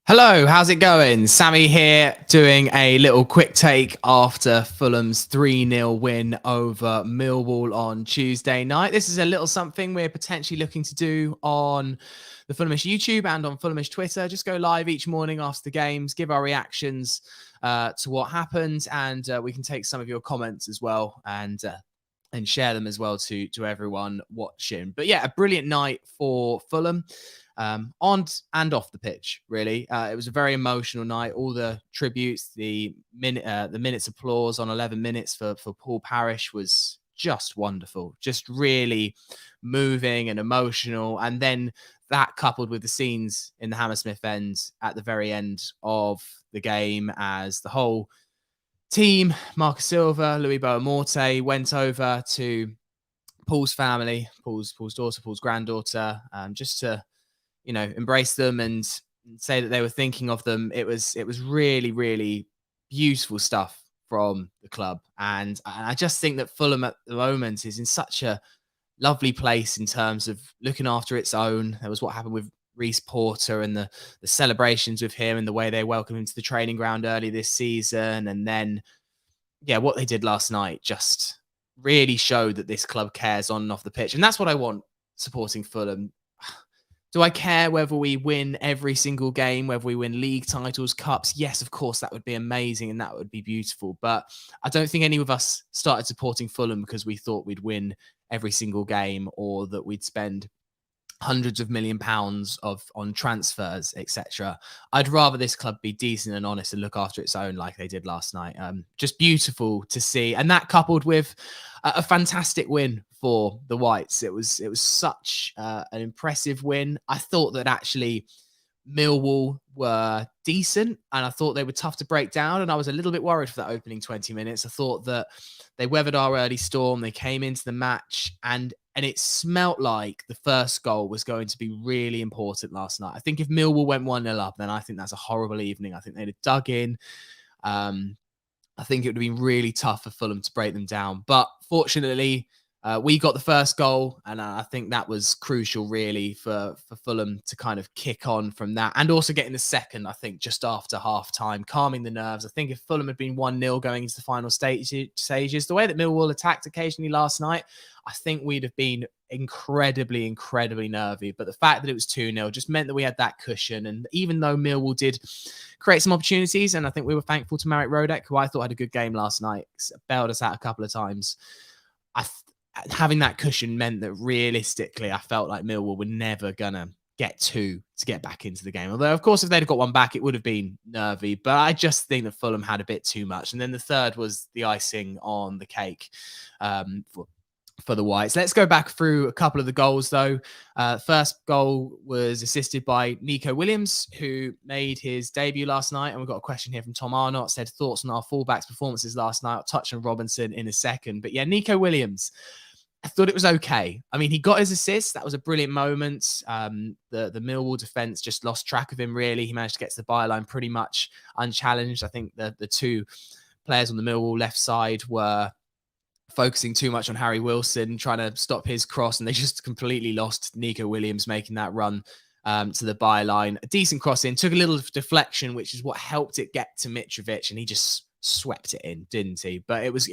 Hello, how's it going? Sammy here doing a little quick take after Fulham's 3-0 win over Millwall on Tuesday night. This is a little something we're potentially looking to do on the Fulhamish YouTube and on Fulhamish Twitter. Just go live each morning after the games, give our reactions to what happened, and we can take some of your comments as well and share them as well to everyone watching. But yeah, a brilliant night for Fulham. On and off the pitch, really. It was a very emotional night. All the tributes, the minutes applause on 11 minutes for Paul Parrish was just wonderful, just really moving and emotional. And then that coupled with the scenes in the Hammersmith end at the very end of the game, as the whole team, Marcus Silva, Louis Boamorte, went over to Paul's family, Paul's daughter, Paul's granddaughter, just to embrace them and say that they were thinking of them. It was really, really beautiful stuff from the club. And I just think that Fulham at the moment is in such a lovely place in terms of looking after its own. There was what happened with Reece Porter and the celebrations with him and the way they welcomed him to the training ground early this season. And then, yeah, what they did last night just really showed that this club cares on and off the pitch. And that's what I want supporting Fulham. Do I care whether we win every single game, whether we win league titles, cups? Yes, of course, that would be amazing and that would be beautiful. But I don't think any of us started supporting Fulham because we thought we'd win every single game or that we'd spend hundreds of £1 million on transfers, etc. I'd rather this club be decent and honest and look after its own like they did last night. Just beautiful to see. And that coupled with a fantastic win for the Whites. It was such an impressive win. I thought that actually Millwall were decent and I thought they were tough to break down. And I was a little bit worried for that opening 20 minutes. I thought that they weathered our early storm. They came into the match and it smelt like the first goal was going to be really important last night. I think if Millwall went 1-0 up, then I think that's a horrible evening. I think they'd have dug in. I think it would have been really tough for Fulham to break them down. But fortunately, we got the first goal, and I think that was crucial, really, for Fulham to kind of kick on from that. And also getting the second, I think, just after half-time, calming the nerves. I think if Fulham had been 1-0 going into the final stages, the way that Millwall attacked occasionally last night, I think we'd have been incredibly, incredibly nervy. But the fact that it was 2-0 just meant that we had that cushion. And even though Millwall did create some opportunities, and I think we were thankful to Marek Rodek, who I thought had a good game last night, bailed us out a couple of times, having that cushion meant that realistically, I felt like Millwall were never going to get back into the game. Although, of course, if they'd have got one back, it would have been nervy. But I just think that Fulham had a bit too much. And then the third was the icing on the cake for the Whites. Let's go back through a couple of the goals, though. First goal was assisted by Nico Williams, who made his debut last night. And we've got a question here from Tom Arnott, said thoughts on our fullbacks' performances last night. I'll touch on Robinson in a second. But yeah, Nico Williams, I thought it was okay. I mean, he got his assist. That was a brilliant moment. The Millwall defence just lost track of him, really. He managed to get to the byline pretty much unchallenged. I think the two players on the Millwall left side were focusing too much on Harry Wilson, trying to stop his cross, and they just completely lost Nico Williams making that run to the byline. A decent cross in, took a little deflection, which is what helped it get to Mitrovic, and he just swept it in, didn't he? But it was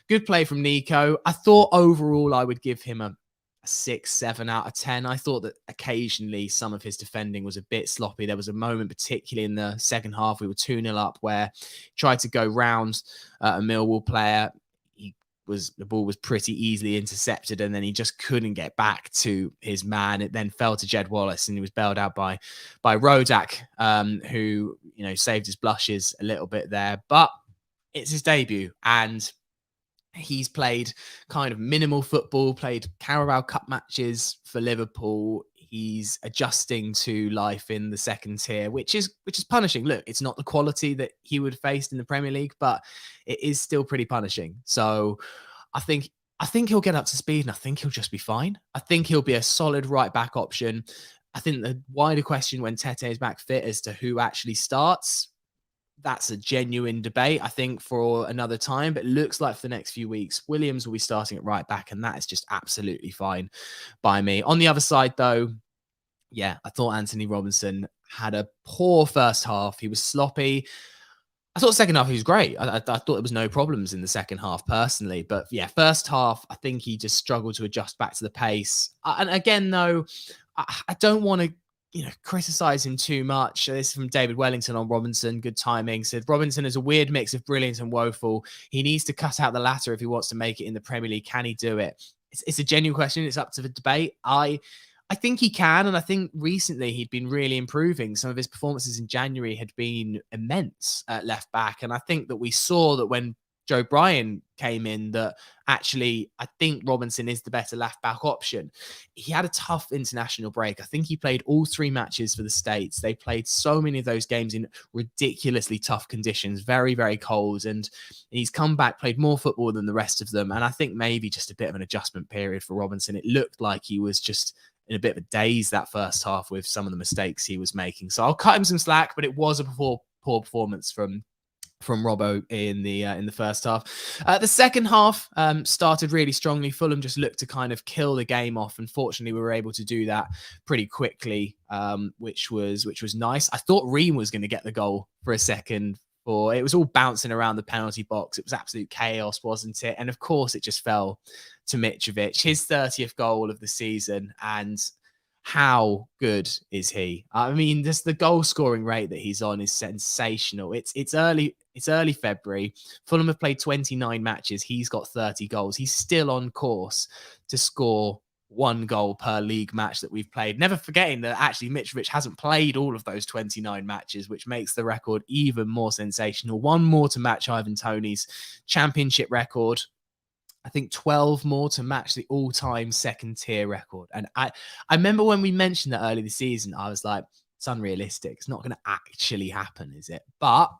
good play from Nico. I thought overall I would give him a 6-7 out of 10. I thought that occasionally some of his defending was a bit sloppy. There was a moment, particularly in the second half, we were 2-0 up, where he tried to go round a Millwall player. The ball was pretty easily intercepted, and then he just couldn't get back to his man. It then fell to Jed Wallace, and he was bailed out by Rodak, who saved his blushes a little bit there. But it's his debut, and he's played kind of minimal football, played Carabao Cup matches for Liverpool. He's adjusting to life in the second tier, which is punishing. Look, it's not the quality that he would have faced in the Premier League, but it is still pretty punishing. So I think he'll get up to speed, and I think he'll just be fine. I think he'll be a solid right back option. I think the wider question when Tete is back fit as to who actually starts, that's a genuine debate, I think, for another time. But it looks like for the next few weeks, Williams will be starting at right back, and that is just absolutely fine by me. On the other side, though, yeah, I thought Anthony Robinson had a poor first half. He was sloppy. I thought second half he was great. I thought there was no problems in the second half personally, but yeah, first half I think he just struggled to adjust back to the pace. And again, though, I don't want to criticize him too much. This is from David Wellington on Robinson. Good timing. Said Robinson is a weird mix of brilliant and woeful. He needs to cut out the latter if he wants to make it in the Premier League. Can he do it? It's a genuine question. It's up to the debate. I think he can, and I think recently he'd been really improving. Some of his performances in January had been immense at left back, and I think that we saw that when Joe Bryan came in that actually I think Robinson is the better left back option. He had a tough international break. I think he played all 3 matches for the States. They played so many of those games in ridiculously tough conditions, very, very cold, and he's come back, played more football than the rest of them, and I think maybe just a bit of an adjustment period for Robinson. It looked like he was just in a bit of a daze that first half with some of the mistakes he was making. So I'll cut him some slack, but it was a poor performance from Robbo in the first half. The second half started really strongly. Fulham just looked to kind of kill the game off. Unfortunately, we were able to do that pretty quickly, which was nice. I thought Ream was going to get the goal for a second. It was all bouncing around the penalty box. It was absolute chaos, wasn't it? And of course, it just fell to Mitrovic, his 30th goal of the season. And how good is he? I mean, just the goal scoring rate that he's on is sensational. It's early February. Fulham have played 29 matches. He's got 30 goals. He's still on course to score 1 goal per league match that we've played. Never forgetting that actually Mitrovic hasn't played all of those 29 matches, which makes the record even more sensational. 1 more to match Ivan Toney's championship record. I think 12 more to match the all-time second-tier record. And I remember when we mentioned that early this season, I was like, it's unrealistic. It's not going to actually happen, is it? But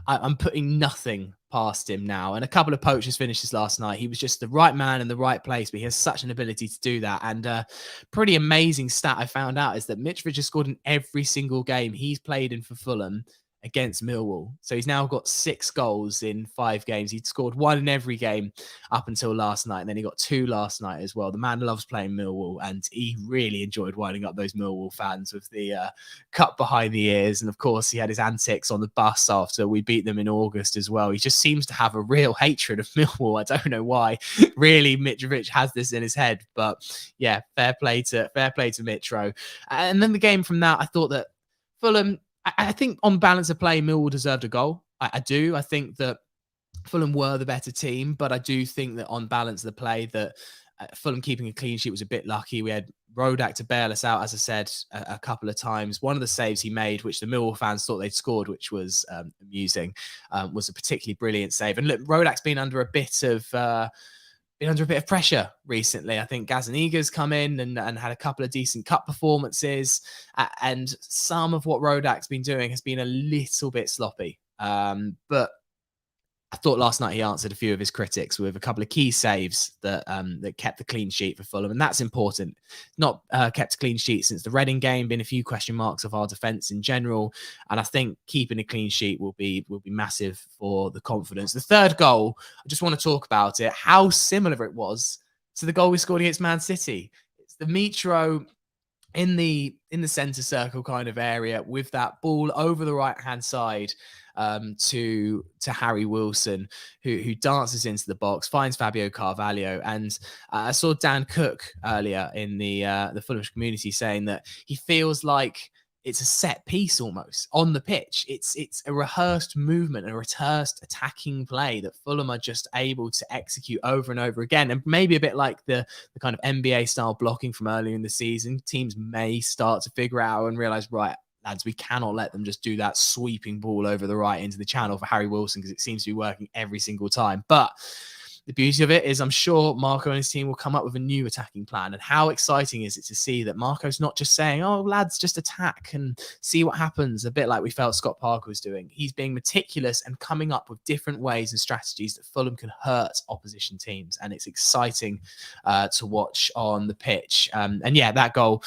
I'm putting nothing past him now. And a couple of poachers finishes last night. He was just the right man in the right place, but he has such an ability to do that. And pretty amazing stat I found out is that Mitrovic has scored in every single game he's played in for Fulham against Millwall. So he's now got 6 goals in 5 games. He'd scored 1 in every game up until last night. And then he got 2 last night as well. The man loves playing Millwall, and he really enjoyed winding up those Millwall fans with the cut behind the ears. And of course, he had his antics on the bus after we beat them in August as well. He just seems to have a real hatred of Millwall. I don't know why. Really, Mitrovic has this in his head. But yeah, fair play to Mitro. And then the game from that, I thought that Fulham, I think on balance of play, Millwall deserved a goal. I do. I think that Fulham were the better team, but I do think that on balance of the play that Fulham keeping a clean sheet was a bit lucky. We had Rodak to bail us out, as I said, a couple of times. One of the saves he made, which the Millwall fans thought they'd scored, which was amusing, was a particularly brilliant save. And look, Rodak's been under a bit of pressure recently. I think Gazaniga's come in and had a couple of decent cup performances, and some of what Rodak's been doing has been a little bit sloppy. But I thought last night he answered a few of his critics with a couple of key saves that kept the clean sheet for Fulham, and that's important. Not kept a clean sheet since the Reading game, been a few question marks of our defence in general, and I think keeping a clean sheet will be massive for the confidence. The third goal, I just want to talk about it, how similar it was to the goal we scored against Man City. It's the Mitro in the centre circle kind of area with that ball over the right hand side to Harry Wilson, who dances into the box, finds Fabio Carvalho. And I saw Dan Cook earlier in the Fulhamish community saying that he feels like it's a set piece almost on the pitch. It's a rehearsed movement, a rehearsed attacking play that Fulham are just able to execute over and over again. And maybe a bit like the kind of NBA style blocking from earlier in the season, teams may start to figure out and realize, right, lads, we cannot let them just do that sweeping ball over the right into the channel for Harry Wilson, because it seems to be working every single time. But the beauty of it is I'm sure Marco and his team will come up with a new attacking plan. And how exciting is it to see that Marco's not just saying, oh, lads, just attack and see what happens, a bit like we felt Scott Parker was doing. He's being meticulous and coming up with different ways and strategies that Fulham can hurt opposition teams. And it's exciting to watch on the pitch. And yeah, that goal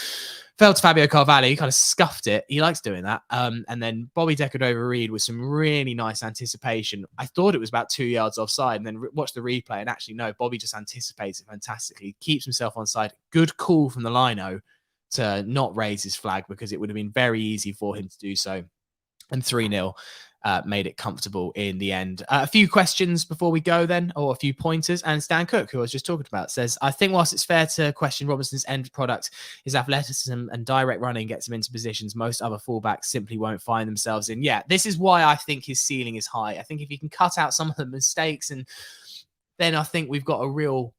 fell to Fabio Carvalho. He kind of scuffed it. He likes doing that. And then Bobby Decordova-Reid with some really nice anticipation. I thought it was about 2 yards offside, and then watched the replay, and actually, no, Bobby just anticipates it fantastically. Keeps himself onside. Good call from the lino. to not raise his flag, because it would have been very easy for him to do so. And 3-0 made it comfortable in the end. A few questions before we go then, or a few pointers. And Stan Cook, who I was just talking about, says, I think whilst it's fair to question Robinson's end product, his athleticism and direct running gets him into positions most other fullbacks simply won't find themselves in. Yeah, this is why I think his ceiling is high. I think if he can cut out some of the mistakes, and then I think we've got a real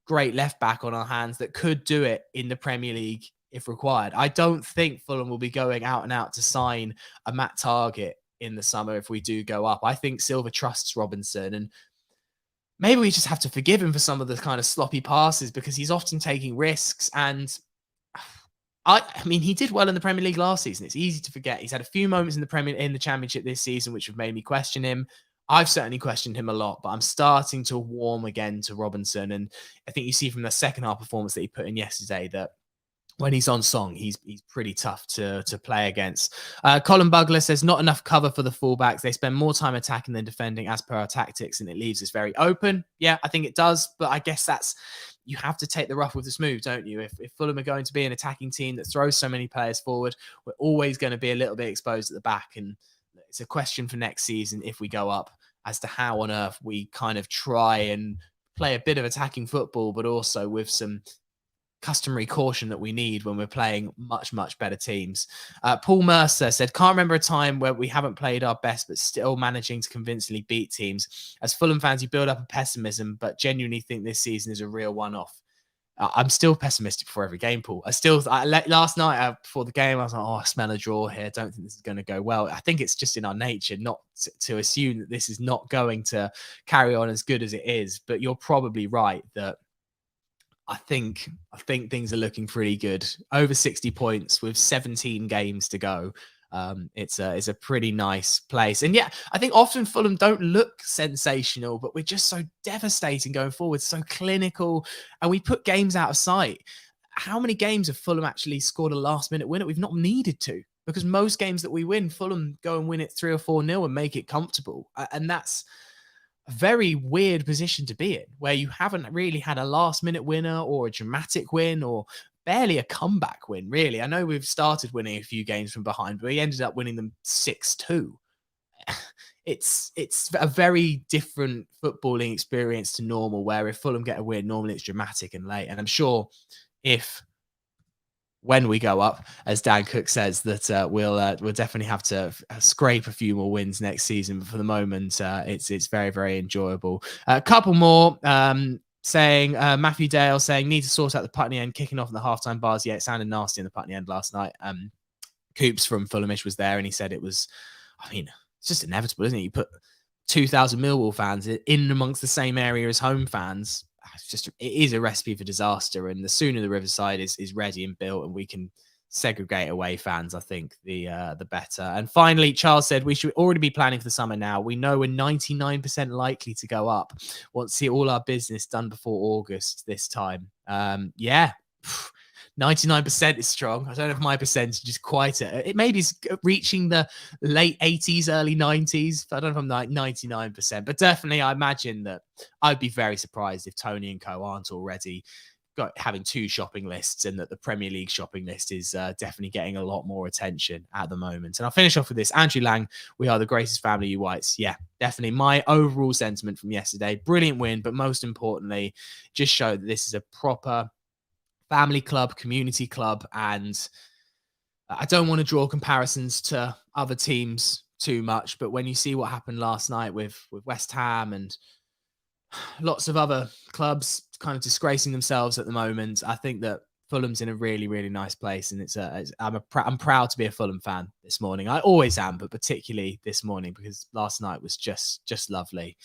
great left back on our hands that could do it in the Premier League if required. I don't think Fulham will be going out and out to sign a Matt Target in the summer if we do go up. I think Silva trusts Robinson, and maybe we just have to forgive him for some of the kind of sloppy passes, because he's often taking risks. And I mean, he did well in the Premier League last season. It's easy to forget. He's had a few moments in the Championship this season which have made me question him. I've certainly questioned him a lot, but I'm starting to warm again to Robinson. And I think you see from the second half performance that he put in yesterday that when he's on song, he's pretty tough to play against. Colin Bugler says, not enough cover for the fullbacks. They spend more time attacking than defending as per our tactics, and it leaves us very open. Yeah, I think it does. But I guess you have to take the rough with the smooth, don't you? If Fulham are going to be an attacking team that throws so many players forward, we're always going to be a little bit exposed at the back. And it's a question for next season, if we go up, as to how on earth we kind of try and play a bit of attacking football, but also with some customary caution that we need when we're playing much, much better teams. Paul Mercer said, can't remember a time where we haven't played our best, but still managing to convincingly beat teams. As Fulham fans, you build up a pessimism, but genuinely think this season is a real one-off. I'm still pessimistic before every game, Paul. Last night before the game, I was like, I smell a draw here. I don't think this is going to go well. I think it's just in our nature not to assume that this is not going to carry on as good as it is. But you're probably right that I think things are looking pretty good. Over 60 points with 17 games to go. It's a pretty nice place. And yeah, I think often Fulham don't look sensational, but we're just so devastating going forward, so clinical, and we put games out of sight. How many games have Fulham actually scored a last-minute winner? We've not needed to, because most games that we win, Fulham go and win it 3 or 4-0 and make it comfortable. And that's a very weird position to be in, where you haven't really had a last-minute winner or a dramatic win or barely a comeback win, really. I know we've started winning a few games from behind, but we ended up winning them 6-2. It's a very different footballing experience to normal, where if Fulham get a win, normally it's dramatic and late. And I'm sure when we go up, as Dan Cook says, that we'll definitely have to scrape a few more wins next season. But for the moment, it's very, very enjoyable. A couple more. Saying Matthew Dale saying, need to sort out the Putney end, kicking off in the halftime bars. Yeah, it sounded nasty in the Putney end last night. Coops from Fulhamish was there, and he said it was, it's just inevitable, isn't it? You put 2,000 Millwall fans in amongst the same area as home fans. It is a recipe for disaster. And the sooner the Riverside is ready and built, and we can segregate away fans, I think the better. And finally, Charles said, we should already be planning for the summer now. We know we're 99% likely to go up. Want to see all our business done before August this time. Yeah, 99% is strong. I don't know if my percentage is quite it maybe is reaching the late 80s, early 90s. I don't know if I'm like 99%, but definitely I imagine that I'd be very surprised if Tony and co aren't already having 2 shopping lists, and that the Premier League shopping list is definitely getting a lot more attention at the moment. And I'll finish off with this. Andrew Lang, we are the greatest family, you whites. Yeah, definitely my overall sentiment from yesterday. Brilliant win, but most importantly, just showed that this is a proper family club, community club. And I don't want to draw comparisons to other teams too much, but when you see what happened last night with West Ham and lots of other clubs kind of disgracing themselves at the moment, I think that Fulham's in a really, really nice place. And I'm proud to be a Fulham fan this morning. I always am, but particularly this morning, because last night was just lovely.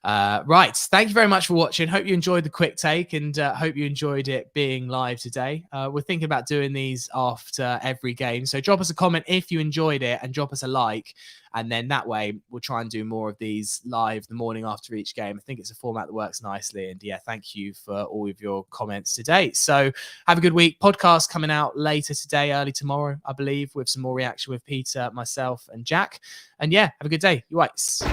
Right. Thank you very much for watching. Hope you enjoyed the quick take, and hope you enjoyed it being live today. We're thinking about doing these after every game. So drop us a comment if you enjoyed it, and drop us a like. And then that way we'll try and do more of these live the morning after each game. I think it's a format that works nicely. And yeah, thank you for all of your comments today. So have a good week. Podcast coming out later today, early tomorrow, I believe, with some more reaction with Peter, myself, and Jack. And yeah, have a good day. You whites.